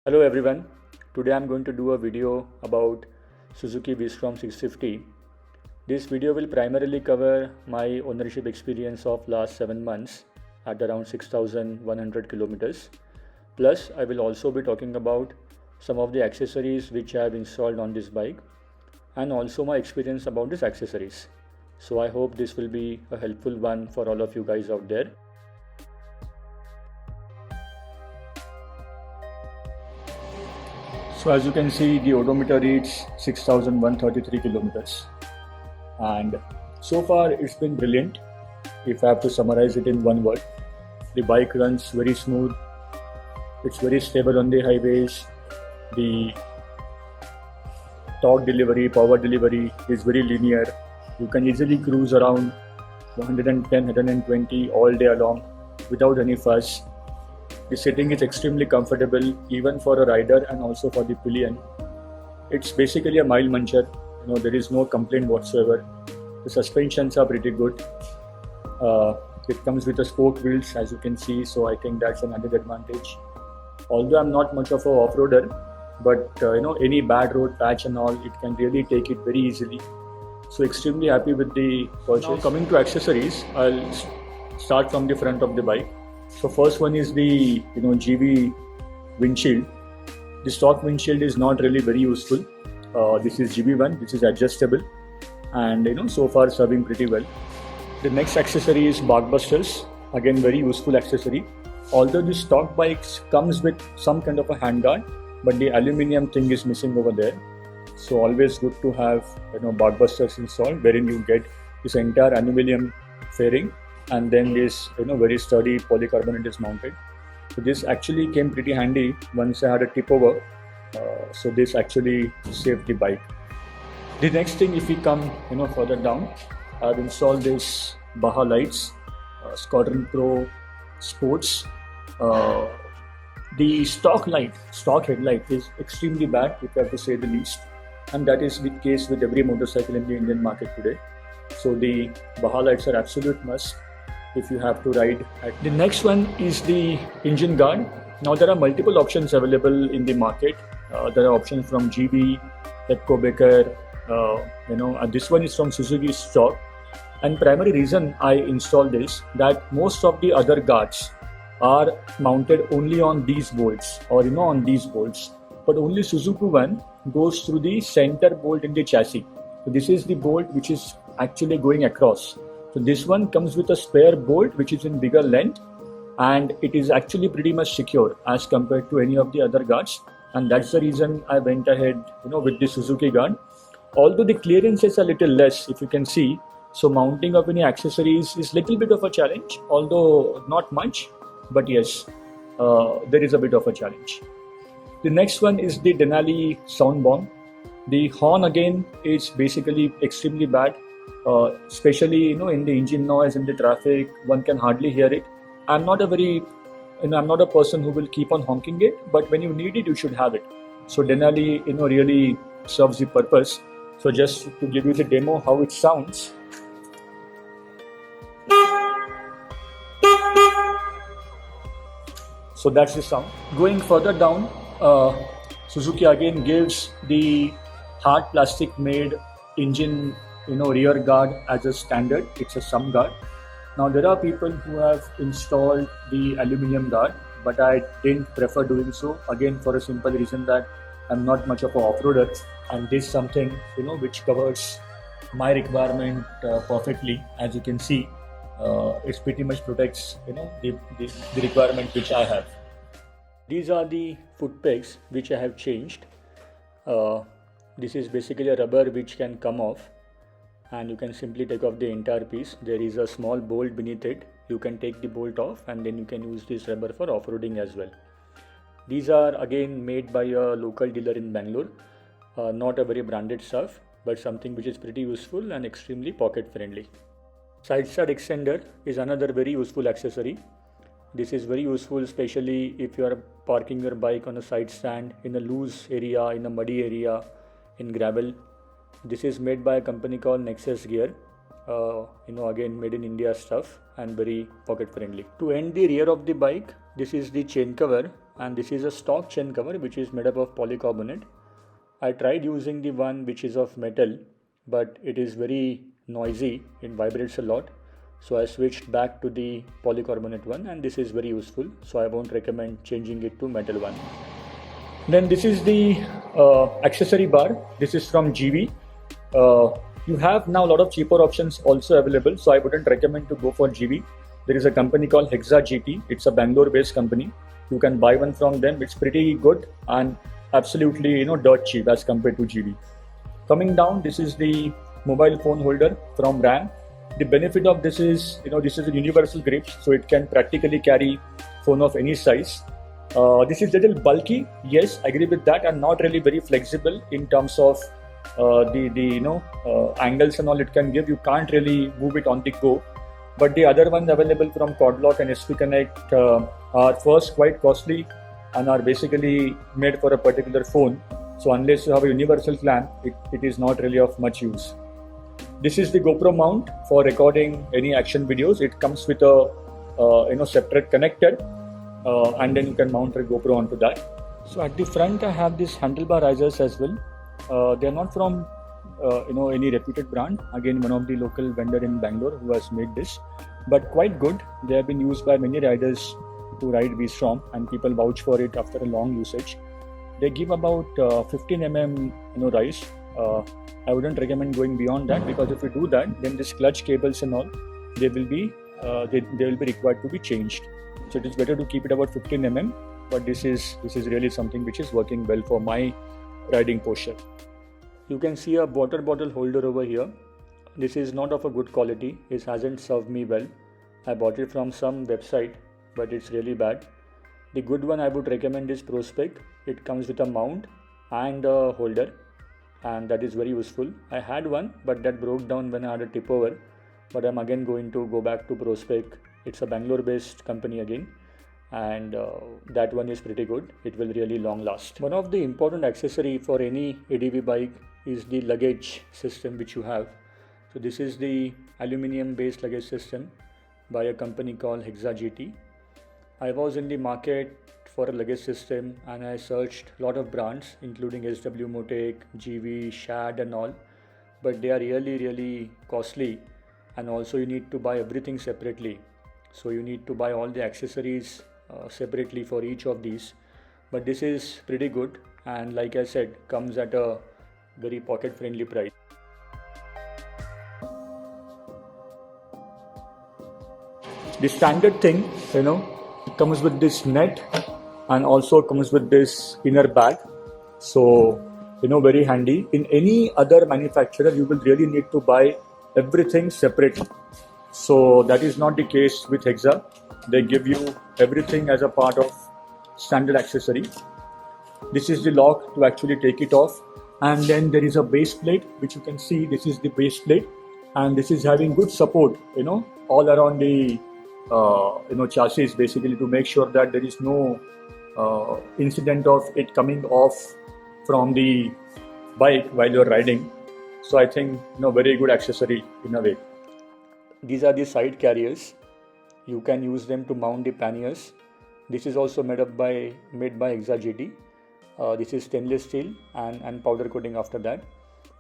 Hello everyone, today I'm going to do a video about Suzuki V-Strom 650. This video will primarily cover my ownership experience of last 7 months at around 6,100 kilometers. Plus I will also be talking about some of the accessories which I have installed on this bike and also my experience about these accessories. So I hope this will be a helpful one for all of you guys out there. So as you can see, the odometer reads 6,133 kilometers, and so far it's been brilliant. If I have to summarize it in one word, the bike runs very smooth, it's very stable on the highways, the torque delivery, power delivery is very linear. You can easily cruise around 110, 120 all day long without any fuss. The sitting is extremely comfortable even for a rider and also for the pillion. It's basically a mile muncher. There is no complaint whatsoever. The suspensions are pretty good. It comes with a spoke wheels, as you can see, so I think that's another advantage. Although I'm not much of an off-roader, but any bad road patch and all, it can really take it very easily. So extremely happy with the purchase. Now coming to accessories, I'll start from the front of the bike. So first one is the Givi windshield. The stock windshield is not really very useful. This is Givi one, which is adjustable, and so far serving pretty well. The next accessory is Barkbusters. Again, very useful accessory. Although the stock bikes comes with some kind of a handguard, but the aluminium thing is missing over there. So always good to have Barkbusters installed, wherein you get this entire aluminium fairing, and then this very sturdy polycarbonate is mounted. So this actually came pretty handy once I had a tip over. So this actually saved the bike. The next thing, if we come further down, I've installed this Baja Lights Squadron Pro Sports. The stock headlight is extremely bad, if I have to say the least, and that is the case with every motorcycle in the Indian market today. So the Baja Lights are absolute must if you have to ride. The next one is the engine guard. Now there are multiple options available in the market. There are options from Givi, Baker, and this one is from Suzuki stock. And primary reason I installed this, that most of the other guards are mounted only on these bolts or on these bolts, but only Suzuki one goes through the center bolt in the chassis. So this is the bolt which is actually going across. So this one comes with a spare bolt which is in bigger length, and it is actually pretty much secure as compared to any of the other guards, and that's the reason I went ahead with the Suzuki guard. Although the clearance is a little less, if you can see, so mounting of any accessories is little bit of a challenge, although not much, but yes, there is a bit of a challenge. The next one is the Denali sound bomb. The horn again is basically extremely bad, especially in the engine noise, in the traffic, one can hardly hear it. I'm not a person who will keep on honking it, but when you need it, you should have it. So Denali really serves the purpose. So just to give you the demo how it sounds. So that's the sound. Going further down, Suzuki again gives the hard plastic made engine rear guard as a standard. It's a sum guard. Now there are people who have installed the aluminium guard, but I didn't prefer doing so, again for a simple reason that I'm not much of an off-roader, and this is something which covers my requirement perfectly. As you can see, it pretty much protects the requirement which I have. These are the foot pegs which I have changed. This is basically a rubber which can come off, and you can simply take off the entire piece. There is a small bolt beneath it. You can take the bolt off, and then you can use this rubber for off-roading as well. These are again made by a local dealer in Bangalore. Not a very branded stuff, but something which is pretty useful and extremely pocket friendly. Side start extender is another very useful accessory. This is very useful especially if you are parking your bike on a side stand in a loose area, in a muddy area, in gravel. This is made by a company called Nexus Gear. Again made in India stuff and very pocket friendly. To end the rear of the bike, this is the chain cover and this is a stock chain cover which is made up of polycarbonate. I tried using the one which is of metal, but it is very noisy, it vibrates a lot. So I switched back to the polycarbonate one, and this is very useful. So I won't recommend changing it to metal one. Then this is the accessory bar. This is from Givi. You have now a lot of cheaper options also available, so I wouldn't recommend to go for Givi. There is a company called Hexa GT. It's a Bangalore based company. You can buy one from them. It's pretty good and absolutely dirt cheap as compared to Givi. Coming down, this is the mobile phone holder from RAM. The benefit of this is this is a universal grip, so it can practically carry phone of any size. This is little bulky, yes, I agree with that, and not really very flexible in terms of the angles and all it can give. You can't really move it on the go. But the other ones available from Cordlock and SP Connect are first quite costly and are basically made for a particular phone. So unless you have a universal clamp, it is not really of much use. This is the GoPro mount for recording any action videos. It comes with a separate connector, and then you can mount a GoPro onto that. So at the front I have this handlebar risers as well. They are not from any reputed brand. Again, one of the local vendor in Bangalore who has made this, but quite good. They have been used by many riders to ride V-Strom, and people vouch for it after a long usage. They give about 15 mm rise. I wouldn't recommend going beyond that, because if you do that, then this clutch cables and all they will be required to be changed. So it is better to keep it about 15 mm. But this is really something which is working well for my riding posture. You can see a water bottle holder over here. This is not of a good quality. It hasn't served me well. I bought it from some website, but it's really bad. The good one I would recommend is Prospec. It comes with a mount and a holder, and that is very useful. I had one, but that broke down when I had a tip over. But I'm again going to go back to Prospec. It's a Bangalore based company again, and that one is pretty good. It will really long last. One of the important accessory for any ADV bike is the luggage system which you have. So this is the aluminium based luggage system by a company called Hexa GT. I was in the market for a luggage system and I searched a lot of brands including SW Motec, Givi, Shad and all, but they are really costly, and also you need to buy everything separately. So you need to buy all the accessories separately for each of these. But this is pretty good, and like I said, comes at a very pocket friendly price. The standard thing, it comes with this net and also comes with this inner bag. So very handy. In any other manufacturer you will really need to buy everything separately. So that is not the case with Hexa. They give you everything as a part of standard accessory. This is the lock to actually take it off, and then there is a base plate which you can see. This is the base plate, and this is having good support all around the chassis, basically to make sure that there is no incident of it coming off from the bike while you're riding. So I think very good accessory in a way. These are the side carriers. You can use them to mount the panniers. This is also made by Hexa GT. This is stainless steel and powder coating after that.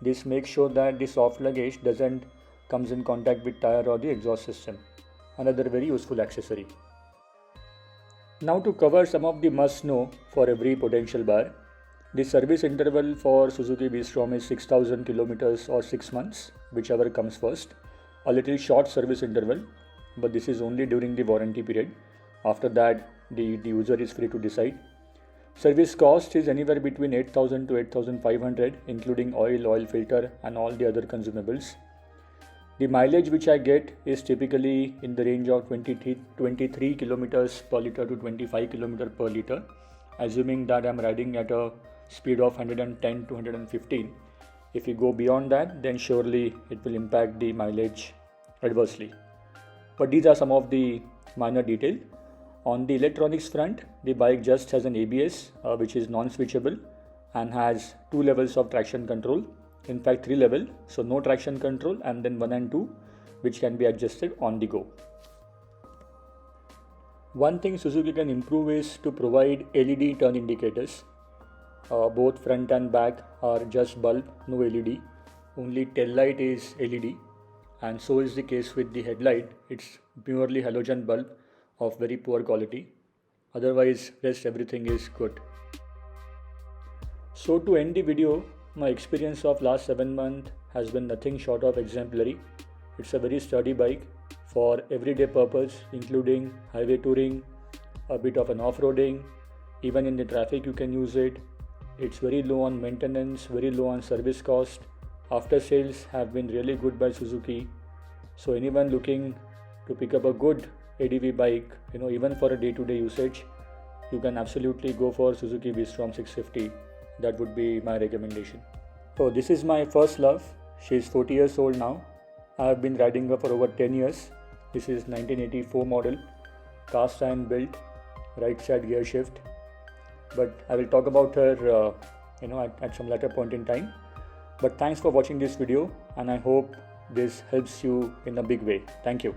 This makes sure that the soft luggage doesn't comes in contact with tire or the exhaust system. Another very useful accessory. Now to cover some of the must know for every potential buyer. The service interval for Suzuki V-Strom is 6,000 kilometers or 6 months, whichever comes first. A little short service interval, but this is only during the warranty period. After that, the user is free to decide. Service cost is anywhere between 8,000 to 8,500, including oil filter and all the other consumables. The mileage which I get is typically in the range of 23 kilometers per liter to 25 kilometers per liter, assuming that I'm riding at a speed of 110 to 115. If you go beyond that, then surely it will impact the mileage adversely. But these are some of the minor details. On the electronics front, the bike just has an ABS which is non-switchable and has 2 levels of traction control. In fact 3 levels, so no traction control, and then 1 and 2 which can be adjusted on the go. One thing Suzuki can improve is to provide LED turn indicators. Both front and back are just bulb, no LED. Only tail light is LED, and so is the case with the headlight. It's purely halogen bulb of very poor quality. Otherwise, rest everything is good. So to end the video, my experience of last 7 months has been nothing short of exemplary. It's a very sturdy bike for everyday purpose, including highway touring, a bit of an off-roading, even in the traffic you can use it. It's very low on maintenance, very low on service cost. After sales have been really good by Suzuki. So anyone looking to pick up a good ADV bike, even for a day-to-day usage, you can absolutely go for Suzuki V-Strom 650. That would be my recommendation. So this is my first love. She's 40 years old now. I have been riding her for over 10 years. This is 1984 model, cast iron built, right side gear shift. But I will talk about her at some later point in time. But thanks for watching this video, and I hope this helps you in a big way. Thank you.